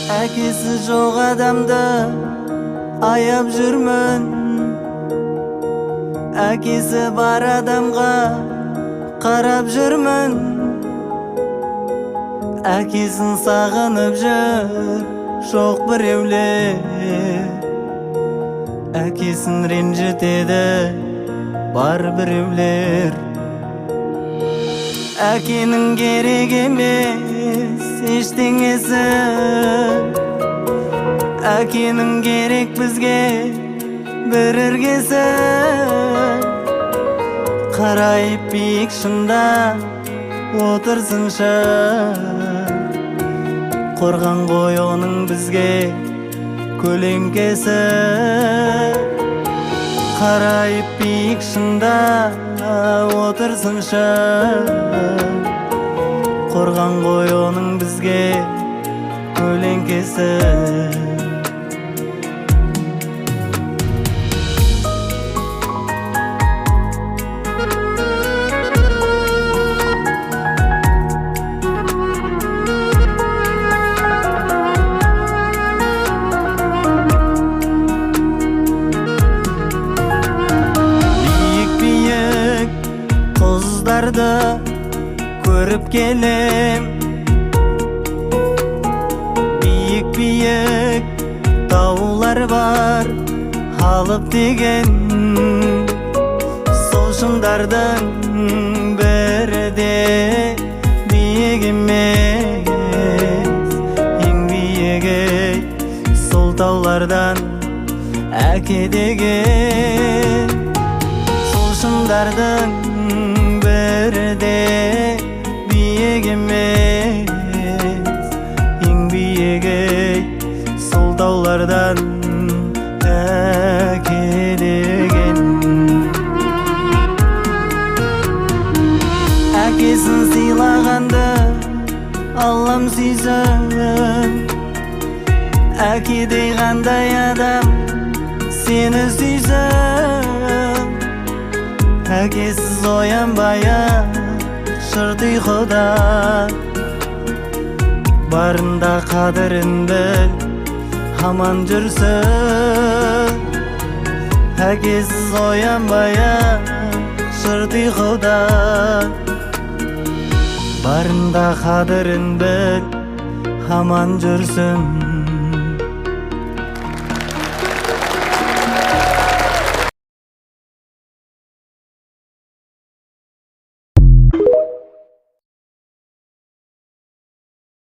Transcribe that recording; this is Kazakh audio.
Әкесі жоқ адамды аяп жүрмін, әкесі бар адамға қарап жүрмін. Әкесін сағынып жүр жоқ біреулер, әкесін ренжітеді бар біреулер. Әкенің керек емес ештеңесі, әкенің керек бізге бір іргесі. Қарайып биік шыңда отырсыншы, қорған ғой оның бізге көлеңкесі. Қарайып биік шыңда отырсыншы, қорған ғой оның бізге көлеңкесі. Қыздарды көріп келем, биік таулар бар алып деген. Сол шыңдардың бірі де биік емес, ең биігі сол таулардан әке деген. Сол шыңдардың бірде биік емес, ең биігі сол таулардан әке деген. Әкесін сыйлағанды Аллам сүйсін, әкедей қандай адам сені сүйсін. Әкесіз оянбай-ақ шырт ұйқыда, барында қадірін біл, аман жүрсін. Әкесіз оянбай-ақ шырт ұйқыда, барында қадірін біл, аман жүрсін.